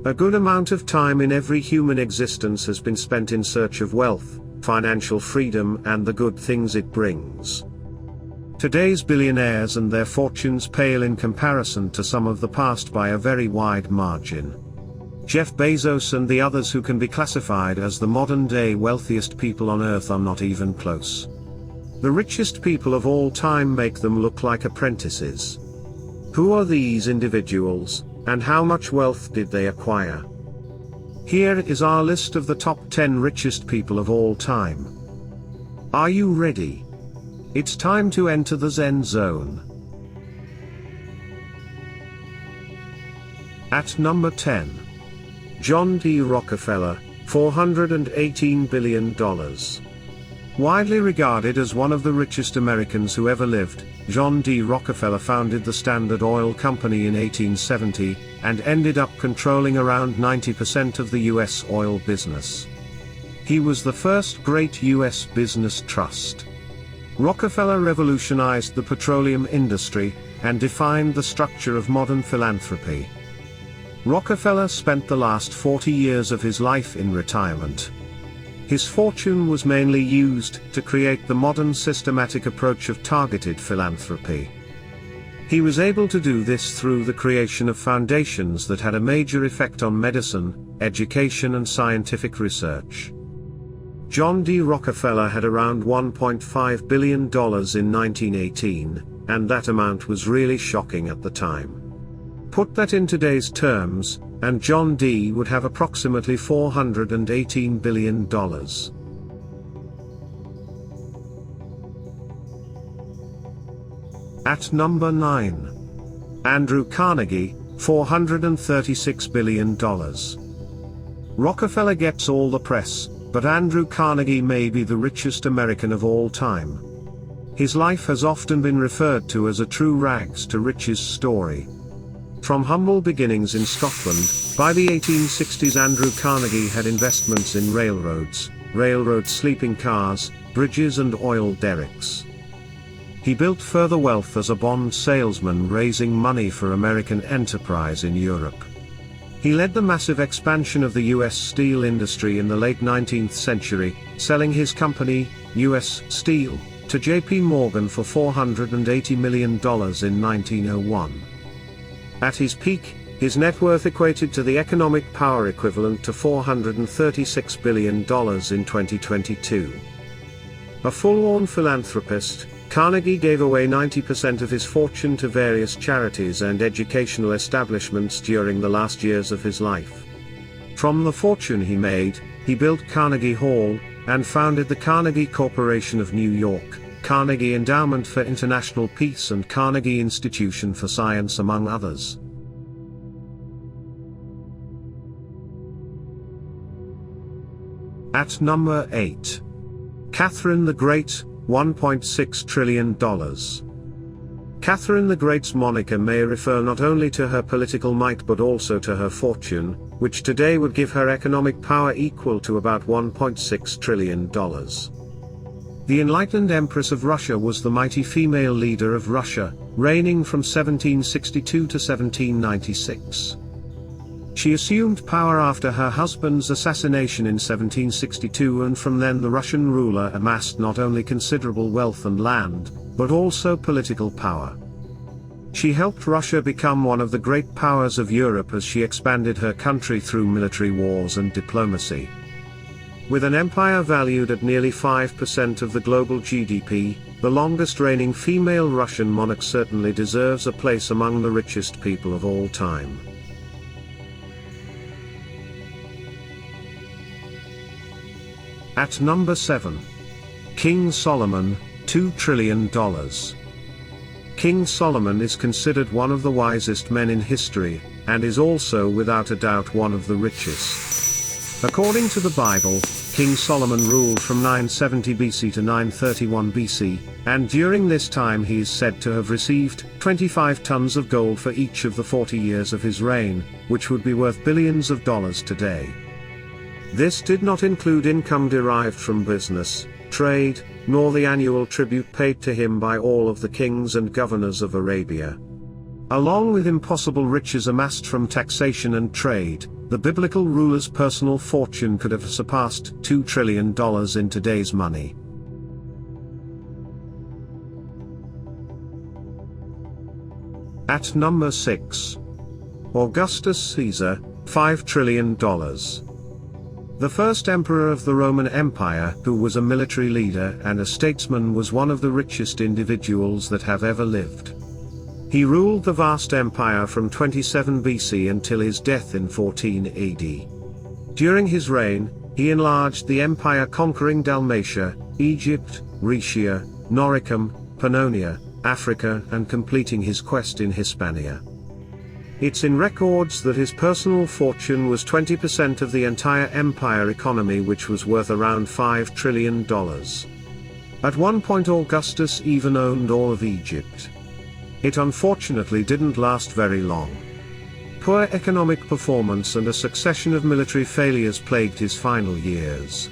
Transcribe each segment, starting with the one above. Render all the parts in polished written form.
A good amount of time in every human existence has been spent in search of wealth, financial freedom, and the good things it brings. Today's billionaires and their fortunes pale in comparison to some of the past by a very wide margin. Jeff Bezos and the others who can be classified as the modern-day wealthiest people on Earth are not even close. The richest people of all time make them look like apprentices. Who are these individuals, and how much wealth did they acquire? Here is our list of the top 10 richest people of all time. Are you ready? It's time to enter the Zen zone. At number 10. John D. Rockefeller, $418 billion. Widely regarded as one of the richest Americans who ever lived, John D. Rockefeller founded the Standard Oil Company in 1870, and ended up controlling around 90% of the U.S. oil business. He was the first great U.S. business trust. Rockefeller revolutionized the petroleum industry, and defined the structure of modern philanthropy. Rockefeller spent the last 40 years of his life in retirement. His fortune was mainly used to create the modern systematic approach of targeted philanthropy. He was able to do this through the creation of foundations that had a major effect on medicine, education, and scientific research. John D. Rockefeller had around $1.5 billion in 1918, and that amount was really shocking at the time. Put that in today's terms, and John D. would have approximately $418 billion. At number 9. Andrew Carnegie, $436 billion. Rockefeller gets all the press, but Andrew Carnegie may be the richest American of all time. His life has often been referred to as a true rags to riches story. From humble beginnings in Scotland, by the 1860s Andrew Carnegie had investments in railroads, railroad sleeping cars, bridges, and oil derricks. He built further wealth as a bond salesman raising money for American enterprise in Europe. He led the massive expansion of the U.S. steel industry in the late 19th century, selling his company, U.S. Steel, to J.P. Morgan for $480 million in 1901. At his peak, his net worth equated to the economic power equivalent to $436 billion in 2022. A full-on philanthropist, Carnegie gave away 90% of his fortune to various charities and educational establishments during the last years of his life. From the fortune he made, he built Carnegie Hall, and founded the Carnegie Corporation of New York, Carnegie Endowment for International Peace, and Carnegie Institution for Science, among others. At number 8. Catherine the Great, $1.6 trillion. Catherine the Great's moniker may refer not only to her political might but also to her fortune, which today would give her economic power equal to about $1.6 trillion. The enlightened Empress of Russia was the mighty female leader of Russia, reigning from 1762 to 1796. She assumed power after her husband's assassination in 1762, and from then the Russian ruler amassed not only considerable wealth and land, but also political power. She helped Russia become one of the great powers of Europe as she expanded her country through military wars and diplomacy. With an empire valued at nearly 5% of the global GDP, the longest reigning female Russian monarch certainly deserves a place among the richest people of all time. At number 7. King Solomon, $2 trillion. King Solomon is considered one of the wisest men in history, and is also without a doubt one of the richest. According to the Bible, King Solomon ruled from 970 BC to 931 BC, and during this time he is said to have received 25 tons of gold for each of the 40 years of his reign, which would be worth billions of dollars today. This did not include income derived from business, trade, nor the annual tribute paid to him by all of the kings and governors of Arabia. Along with impossible riches amassed from taxation and trade, the biblical ruler's personal fortune could have surpassed $2 trillion in today's money. At number 6. Augustus Caesar, $5 trillion. The first emperor of the Roman Empire, who was a military leader and a statesman, was one of the richest individuals that have ever lived. He ruled the vast empire from 27 BC until his death in 14 AD. During his reign, he enlarged the empire, conquering Dalmatia, Egypt, Rhaetia, Noricum, Pannonia, Africa, and completing his quest in Hispania. It's in records that his personal fortune was 20% of the entire empire economy, which was worth around $5 trillion. At one point Augustus even owned all of Egypt. It unfortunately didn't last very long. Poor economic performance and a succession of military failures plagued his final years.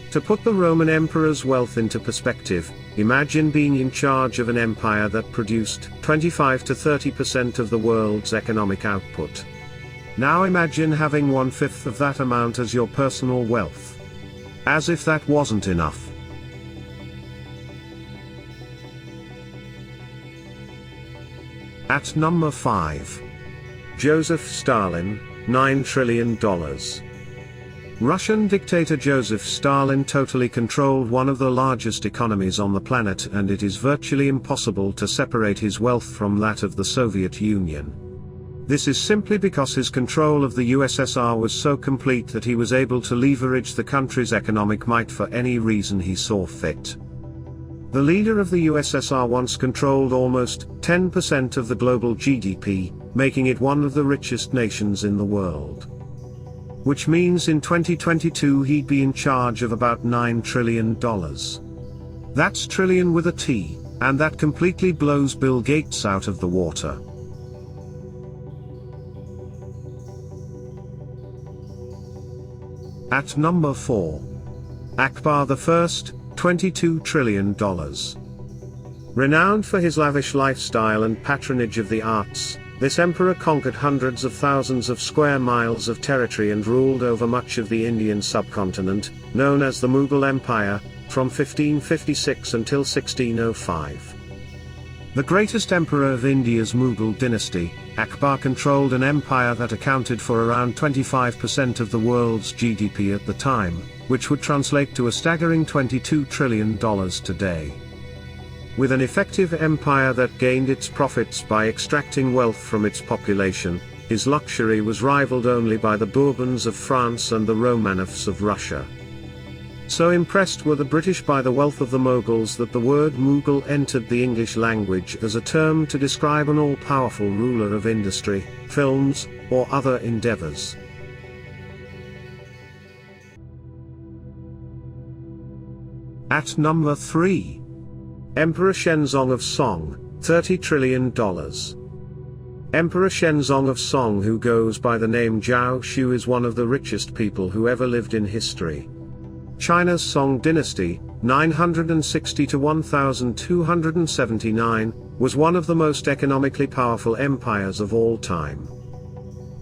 To put the Roman emperor's wealth into perspective, imagine being in charge of an empire that produced 25 to 30% of the world's economic output. Now imagine having 1/5 of that amount as your personal wealth. As if that wasn't enough. At number 5. Joseph Stalin, $9 trillion. Russian dictator Joseph Stalin totally controlled one of the largest economies on the planet, and it is virtually impossible to separate his wealth from that of the Soviet Union. This is simply because his control of the USSR was so complete that he was able to leverage the country's economic might for any reason he saw fit. The leader of the USSR once controlled almost 10% of the global GDP, making it one of the richest nations in the world. Which means in 2022 he'd be in charge of about $9 trillion. That's trillion with a T, and that completely blows Bill Gates out of the water. At number 4. Akbar I, $22 trillion. Renowned for his lavish lifestyle and patronage of the arts, this emperor conquered hundreds of thousands of square miles of territory and ruled over much of the Indian subcontinent, known as the Mughal Empire, from 1556 until 1605. The greatest emperor of India's Mughal dynasty, Akbar controlled an empire that accounted for around 25% of the world's GDP at the time, which would translate to a staggering $22 trillion today. With an effective empire that gained its profits by extracting wealth from its population, his luxury was rivaled only by the Bourbons of France and the Romanovs of Russia. So impressed were the British by the wealth of the Mughals that the word Mughal entered the English language as a term to describe an all-powerful ruler of industry, films, or other endeavors. At number 3. Emperor Shenzong of Song, $30 trillion. Emperor Shenzong of Song, who goes by the name Zhao Xu, is one of the richest people who ever lived in history. China's Song dynasty, 960 to 1279, was one of the most economically powerful empires of all time.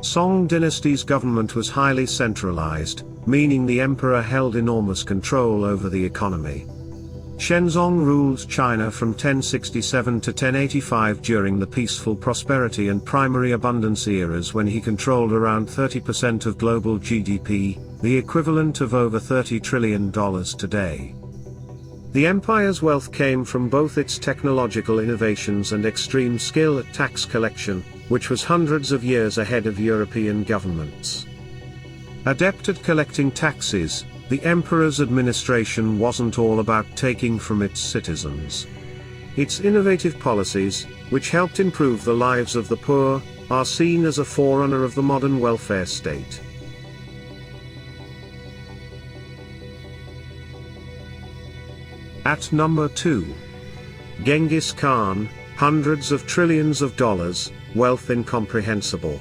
Song dynasty's government was highly centralized, meaning the emperor held enormous control over the economy. Shenzong ruled China from 1067 to 1085 during the peaceful prosperity and primary abundance eras, when he controlled around 30% of global GDP, the equivalent of over $30 trillion today. The empire's wealth came from both its technological innovations and extreme skill at tax collection, which was hundreds of years ahead of European governments. Adept at collecting taxes, the emperor's administration wasn't all about taking from its citizens. Its innovative policies, which helped improve the lives of the poor, are seen as a forerunner of the modern welfare state. At number 2. Genghis Khan, hundreds of trillions of dollars, wealth incomprehensible.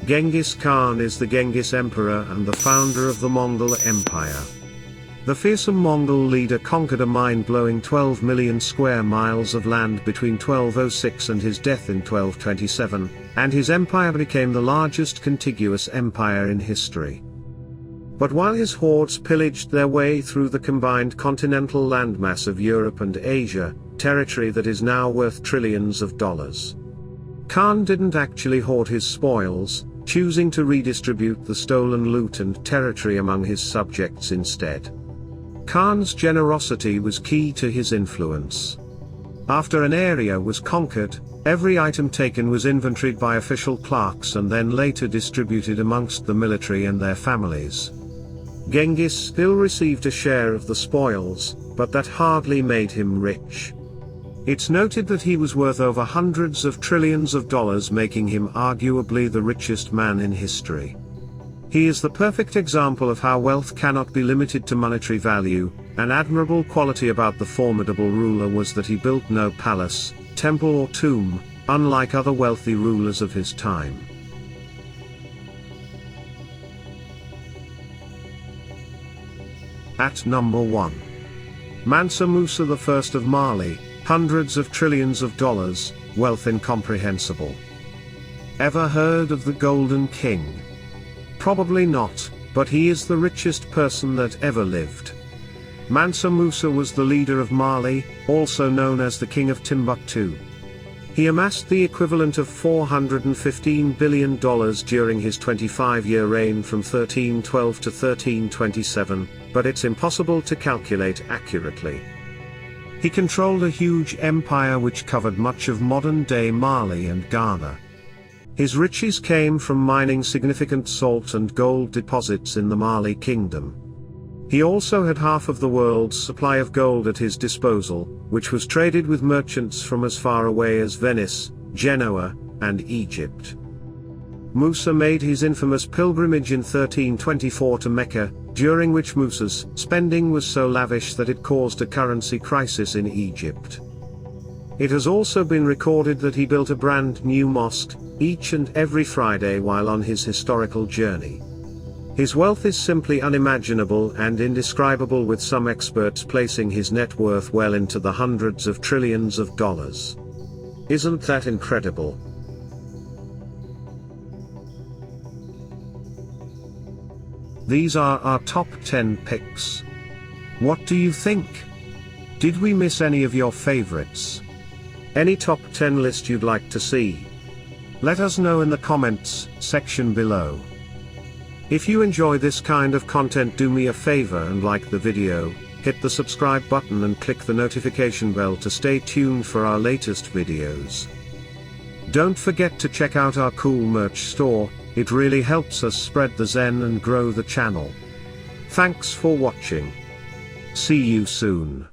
Genghis Khan is the Genghis Emperor and the founder of the Mongol Empire. The fearsome Mongol leader conquered a mind-blowing 12 million square miles of land between 1206 and his death in 1227, and his empire became the largest contiguous empire in history. But while his hordes pillaged their way through the combined continental landmass of Europe and Asia, territory that is now worth trillions of dollars, Khan didn't actually hoard his spoils, choosing to redistribute the stolen loot and territory among his subjects instead. Khan's generosity was key to his influence. After an area was conquered, every item taken was inventoried by official clerks and then later distributed amongst the military and their families. Genghis still received a share of the spoils, but that hardly made him rich. It's noted that he was worth over hundreds of trillions of dollars, making him arguably the richest man in history. He is the perfect example of how wealth cannot be limited to monetary value. An admirable quality about the formidable ruler was that he built no palace, temple or tomb, unlike other wealthy rulers of his time. At number 1. Mansa Musa I of Mali, hundreds of trillions of dollars, wealth incomprehensible. Ever heard of the Golden King? Probably not, but he is the richest person that ever lived. Mansa Musa was the leader of Mali, also known as the King of Timbuktu. He amassed the equivalent of $415 billion during his 25-year reign from 1312 to 1327, but it's impossible to calculate accurately. He controlled a huge empire which covered much of modern-day Mali and Ghana. His riches came from mining significant salt and gold deposits in the Mali kingdom. He also had half of the world's supply of gold at his disposal, which was traded with merchants from as far away as Venice, Genoa, and Egypt. Musa made his infamous pilgrimage in 1324 to Mecca, during which Musa's spending was so lavish that it caused a currency crisis in Egypt. It has also been recorded that he built a brand new mosque each and every Friday while on his historical journey. His wealth is simply unimaginable and indescribable, with some experts placing his net worth well into the hundreds of trillions of dollars. Isn't that incredible? These are our top 10 picks. What do you think? Did we miss any of your favorites? Any top 10 list you'd like to see? Let us know in the comments section below. If you enjoy this kind of content, do me a favor and like the video, hit the subscribe button and click the notification bell to stay tuned for our latest videos. Don't forget to check out our cool merch store, it really helps us spread the Zen and grow the channel. Thanks for watching. See you soon.